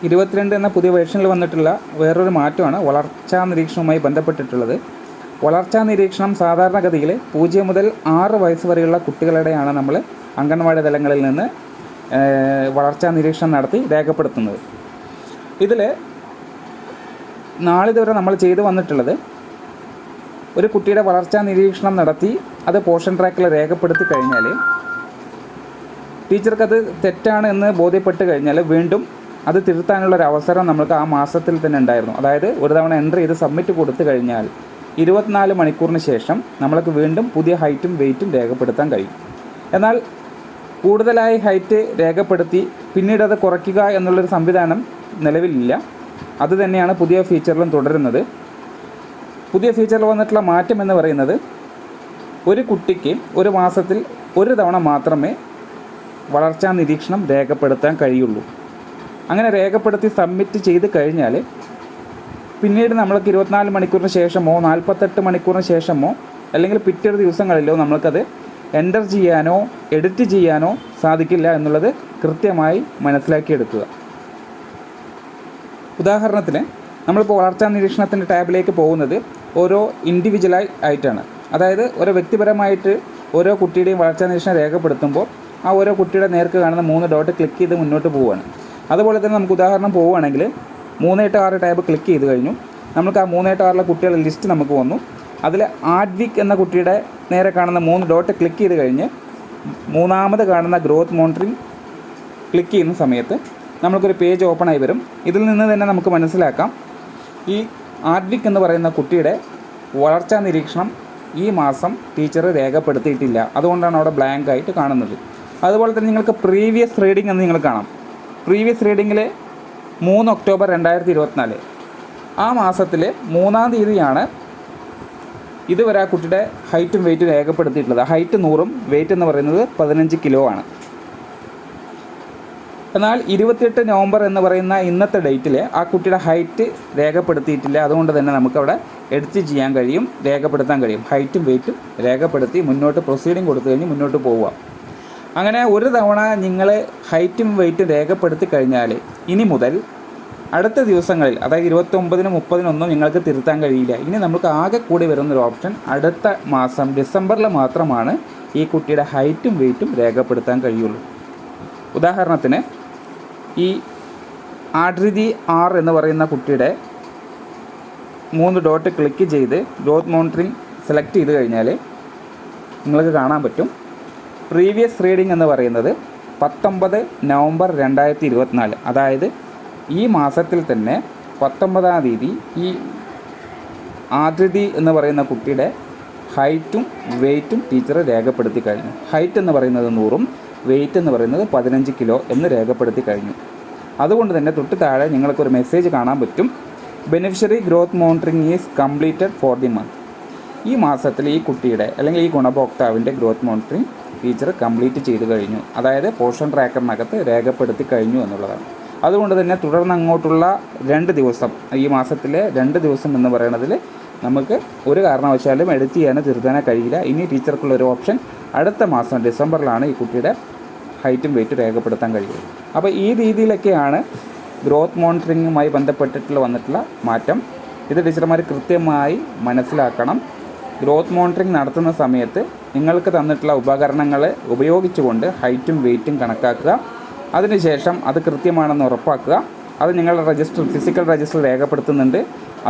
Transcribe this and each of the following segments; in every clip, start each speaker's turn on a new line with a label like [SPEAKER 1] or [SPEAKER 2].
[SPEAKER 1] 22 എന്ന പുതിയ വേർഷനിൽ വന്നിട്ടുള്ള വേറൊരു മാറ്റമാണ് വളർച്ചാ നിരീക്ഷണവുമായി ബന്ധപ്പെട്ടിട്ടുള്ളത്. വളർച്ചാ നിരീക്ഷണം സാധാരണഗതിയിൽ 0 മുതൽ 6 വയസ്സ് വരെയുള്ള കുട്ടികളുടെയാണ് നമ്മൾ അംഗൻവാടി തലങ്ങളിൽ നിന്ന് വളർച്ചാ നിരീക്ഷണം നടത്തി രേഖപ്പെടുത്തുന്നത്. ഇതിൽ നാളിതുവരെ നമ്മൾ ചെയ്തു വന്നിട്ടുള്ളത്, ഒരു കുട്ടിയുടെ വളർച്ചാ നിരീക്ഷണം നടത്തി അത് പോഷൻ ട്രാക്കിൽ രേഖപ്പെടുത്തി കഴിഞ്ഞാൽ ടീച്ചർക്കത് തെറ്റാണ് എന്ന് ബോധ്യപ്പെട്ട് കഴിഞ്ഞാൽ വീണ്ടും അത് തിരുത്താനുള്ളൊരു അവസരം നമുക്ക് ആ മാസത്തിൽ തന്നെ ഉണ്ടായിരുന്നു. അതായത് ഒരു തവണ എൻട്രി ചെയ്ത് സബ്മിറ്റ് കൊടുത്തു കഴിഞ്ഞാൽ 24 മണിക്കൂറിന് ശേഷം നമ്മൾക്ക് വീണ്ടും പുതിയ ഹൈറ്റും വെയ്റ്റും രേഖപ്പെടുത്താൻ കഴിയും. എന്നാൽ കൂടുതലായി ഹൈറ്റ് രേഖപ്പെടുത്തി പിന്നീട് അത് കുറയ്ക്കുക എന്നുള്ളൊരു സംവിധാനം നിലവിലില്ല. അത് തന്നെയാണ് പുതിയ ഫീച്ചറിലും തുടരുന്നത്. പുതിയ ഫീച്ചറിൽ വന്നിട്ടുള്ള മാറ്റം എന്ന് പറയുന്നത്, ഒരു കുട്ടിക്ക് ഒരു മാസത്തിൽ ഒരു തവണ മാത്രമേ വളർച്ചാ നിരീക്ഷണം രേഖപ്പെടുത്താൻ കഴിയുള്ളൂ. അങ്ങനെ രേഖപ്പെടുത്തി സബ്മിറ്റ് ചെയ്ത് കഴിഞ്ഞാൽ പിന്നീട് നമ്മൾക്ക് 24 മണിക്കൂറിന് ശേഷമോ 48 മണിക്കൂറിന് ശേഷമോ അല്ലെങ്കിൽ പിറ്റേ ദിവസങ്ങളിലോ നമ്മൾക്കത് എൻ്റർ ചെയ്യാനോ എഡിറ്റ് ചെയ്യാനോ സാധിക്കില്ല എന്നുള്ളത് കൃത്യമായി മനസ്സിലാക്കിയെടുക്കുക. ഉദാഹരണത്തിന് നമ്മളിപ്പോൾ വളർച്ചാ നിരീക്ഷണത്തിൻ്റെ ടാബിലേക്ക് പോകുന്നത് ഓരോ ഇൻഡിവിജ്വലായി ആയിട്ടാണ്. അതായത് ഓരോ വ്യക്തിപരമായിട്ട് ഓരോ കുട്ടിയുടെയും വളർച്ചാ നിരീക്ഷണം രേഖപ്പെടുത്തുമ്പോൾ ആ ഓരോ കുട്ടിയുടെ നേർക്ക് കാണുന്ന 3 ഡോട്ട് ക്ലിക്ക് ചെയ്ത് മുന്നോട്ട് പോവുകയാണ്. അതുപോലെ തന്നെ നമുക്ക് ഉദാഹരണം പോവുകയാണെങ്കിൽ 3-6 ടാബ് ക്ലിക്ക് ചെയ്ത് കഴിഞ്ഞു. നമുക്ക് ആ 3-6 കുട്ടികളുടെ ലിസ്റ്റ് നമുക്ക് വന്നു. അതിൽ ആഡ്വിക് എന്ന കുട്ടിയുടെ നേരെ കാണുന്ന 3 ഡോട്ട് ക്ലിക്ക് ചെയ്ത് കഴിഞ്ഞ് മൂന്നാമത് കാണുന്ന ഗ്രോത്ത് മോണിറ്ററിംഗ് ക്ലിക്ക് ചെയ്യുന്ന സമയത്ത് നമുക്കൊരു പേജ് ഓപ്പൺ ആയി വരും. ഇതിൽ നിന്ന് തന്നെ നമുക്ക് മനസ്സിലാക്കാം, ഈ ആഡ്വിക് എന്ന് പറയുന്ന കുട്ടിയുടെ വളർച്ചാ നിരീക്ഷണം ഈ മാസം ടീച്ചർ രേഖപ്പെടുത്തിയിട്ടില്ല. അതുകൊണ്ടാണ് അവിടെ ബ്ലാങ്ക് ആയിട്ട് കാണുന്നത്. അതുപോലെ തന്നെ നിങ്ങൾക്ക് പ്രീവിയസ് റീഡിംഗ് എന്ന് നിങ്ങൾ കാണാം. പ്രീവിയസ് റീഡിങ്ങിൽ 3 ഒക്ടോബർ 2024 ആ മാസത്തിൽ 3-ാം തീയതിയാണ് ഇതുവരെ ആ കുട്ടിയുടെ ഹൈറ്റും വെയ്റ്റും രേഖപ്പെടുത്തിയിട്ടുള്ളത്. ഹൈറ്റ് 100ഉം വെയ്റ്റ് എന്ന് പറയുന്നത് 15 കിലോ ആണ്. എന്നാൽ 28 നവംബർ എന്ന് പറയുന്ന ഇന്നത്തെ ഡേറ്റിൽ ആ കുട്ടിയുടെ ഹൈറ്റ് രേഖപ്പെടുത്തിയിട്ടില്ല. അതുകൊണ്ട് തന്നെ നമുക്കവിടെ എഡിറ്റ് ചെയ്യാൻ കഴിയും, രേഖപ്പെടുത്താൻ കഴിയും. ഹൈറ്റും വെയ്റ്റും രേഖപ്പെടുത്തി മുന്നോട്ട് പ്രൊസീഡിങ് കൊടുത്തു കഴിഞ്ഞ് മുന്നോട്ട് പോവുക. അങ്ങനെ ഒരു തവണ നിങ്ങൾ ഹൈറ്റും വെയ്റ്റും രേഖപ്പെടുത്തി കഴിഞ്ഞാൽ ഇനി മുതൽ അടുത്ത ദിവസങ്ങളിൽ, അതായത് 29-നും 30-നും നിങ്ങൾക്ക് തിരുത്താൻ കഴിയില്ല. ഇനി നമുക്ക് ആകെ കൂടി വരുന്നൊരു ഓപ്ഷൻ അടുത്ത മാസം ഡിസംബറിൽ മാത്രമാണ് ഈ കുട്ടിയുടെ ഹൈറ്റും വെയ്റ്റും രേഖപ്പെടുത്താൻ കഴിയുള്ളൂ. ഉദാഹരണത്തിന് ഈ ആഡ്രിതി ആർ എന്ന് പറയുന്ന കുട്ടിയുടെ 3 ഡോട്ട് ക്ലിക്ക് ചെയ്ത് ഗ്രോത്ത് മോണിറ്ററിംഗ് സെലക്ട് ചെയ്ത് കഴിഞ്ഞാൽ നിങ്ങൾക്ക് കാണാൻ പറ്റും, പ്രീവിയസ് റീഡിംഗ് എന്ന് പറയുന്നത് 19 നവംബർ 2024. അതായത് ഈ മാസത്തിൽ തന്നെ 19-ാം തീയതി ഈ ആദ്യതി എന്ന് പറയുന്ന കുട്ടിയുടെ ഹൈറ്റും വെയ്റ്റും ടീച്ചർ രേഖപ്പെടുത്തി കഴിഞ്ഞു. ഹൈറ്റ് എന്ന് പറയുന്നത് 100ഉം വെയ്റ്റ് എന്ന് പറയുന്നത് 15 കിലോ എന്ന് രേഖപ്പെടുത്തി കഴിഞ്ഞു. അതുകൊണ്ട് തന്നെ തൊട്ട് താഴെ നിങ്ങൾക്കൊരു മെസ്സേജ് കാണാൻ പറ്റും, beneficiary growth monitoring is completed for the month. ഈ മാസത്തിൽ ഈ കുട്ടിയുടെ അല്ലെങ്കിൽ ഈ ഗുണഭോക്താവിൻ്റെ ഗ്രോത്ത് മോണിറ്ററിംഗ് ടീച്ചർ കംപ്ലീറ്റ് ചെയ്ത് കഴിഞ്ഞു. അതായത് പോഷൻ ട്രാക്കറിനകത്ത് രേഖപ്പെടുത്തി കഴിഞ്ഞു എന്നുള്ളതാണ്. അതുകൊണ്ട് തന്നെ തുടർന്ന് അങ്ങോട്ടുള്ള 2 ദിവസം, ഈ മാസത്തിലെ 2 ദിവസം എന്ന് പറയുന്നതിൽ നമുക്ക് ഒരു കാരണവശാലും എഡിറ്റ് ചെയ്യാനോ തിരുത്താനോ കഴിയില്ല. ഇനി ടീച്ചർക്കുള്ളൊരു ഓപ്ഷൻ അടുത്ത മാസം ഡിസംബറിലാണ് ഈ കുട്ടിയുടെ ഹൈറ്റും വെയ്റ്റും രേഖപ്പെടുത്താൻ കഴിയുന്നത്. അപ്പോൾ ഈ രീതിയിലൊക്കെയാണ് ഗ്രോത്ത് മോണിറ്ററിങ്ങുമായി ബന്ധപ്പെട്ടിട്ടുള്ള വന്നിട്ടുള്ള മാറ്റം. ഇത് ടീച്ചർമാർ കൃത്യമായി മനസ്സിലാക്കണം. ഗ്രോത്ത് മോണിറ്ററിംഗ് നടത്തുന്ന സമയത്ത് നിങ്ങൾക്ക് തന്നിട്ടുള്ള ഉപകരണങ്ങൾ ഉപയോഗിച്ചുകൊണ്ട് ഹൈറ്റും വെയ്റ്റും കണക്കാക്കുക. അതിനുശേഷം അത് കൃത്യമാണെന്ന് ഉറപ്പാക്കുക. അത് നിങ്ങളുടെ രജിസ്റ്റർ, ഫിസിക്കൽ രജിസ്റ്റർ രേഖപ്പെടുത്തുന്നുണ്ട്.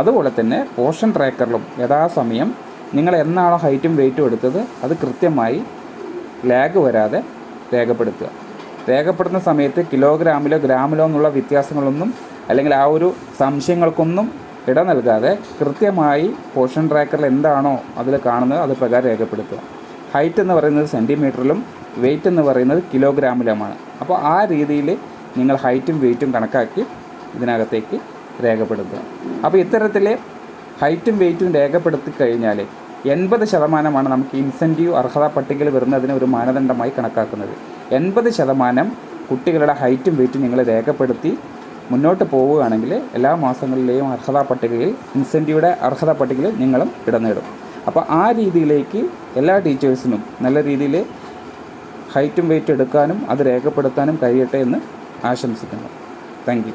[SPEAKER 1] അതുപോലെ തന്നെ പോഷൻ ട്രാക്കറിലും യഥാസമയം നിങ്ങൾ എന്നാണോ ഹൈറ്റും വെയ്റ്റും എടുത്തത് അത് കൃത്യമായി ലാഗ് വരാതെ രേഖപ്പെടുത്തുക. രേഖപ്പെടുത്തുന്ന സമയത്ത് കിലോഗ്രാമിലോ ഗ്രാമിലോ എന്നുള്ള വ്യത്യാസങ്ങളൊന്നും അല്ലെങ്കിൽ ആ ഒരു സംശയങ്ങൾക്കൊന്നും ഇട നൽകാതെ കൃത്യമായി പോഷൻ ട്രാക്കറിൽ എന്താണോ അതിൽ കാണുന്നത് അത് പ്രകാരം രേഖപ്പെടുത്തുക. ഹൈറ്റ് എന്ന് പറയുന്നത് സെൻറ്റിമീറ്ററിലും വെയ്റ്റ് എന്ന് പറയുന്നത് കിലോഗ്രാമിലുമാണ്. അപ്പോൾ ആ രീതിയിൽ നിങ്ങൾ ഹൈറ്റും വെയ്റ്റും കണക്കാക്കി ഇതിനകത്തേക്ക് രേഖപ്പെടുത്തുക. അപ്പോൾ ഇത്തരത്തിൽ ഹൈറ്റും വെയ്റ്റും രേഖപ്പെടുത്തി കഴിഞ്ഞാൽ 80% നമുക്ക് ഇൻസെൻറ്റീവ് അർഹതാ പട്ടികയിൽ വരുന്നതിന് ഒരു മാനദണ്ഡമായി കണക്കാക്കുന്നത്. 80% കുട്ടികളുടെ ഹൈറ്റും വെയ്റ്റും നിങ്ങൾ രേഖപ്പെടുത്തി മുന്നോട്ട് പോവുകയാണെങ്കിൽ എല്ലാ മാസങ്ങളിലെയും അർഹതാ പട്ടികയിൽ, ഇൻസെൻറ്റീവിടെ അർഹതാ പട്ടികയിൽ നിങ്ങളും ഇടം നേടും. അപ്പോൾ ആ രീതിയിലേക്ക് എല്ലാ ടീച്ചേഴ്സിനും നല്ല രീതിയിൽ ഹൈറ്റും വെയ്റ്റും എടുക്കാനും അത് രേഖപ്പെടുത്താനും കഴിയട്ടെ എന്ന് ആശംസിക്കുന്നു. Thank you.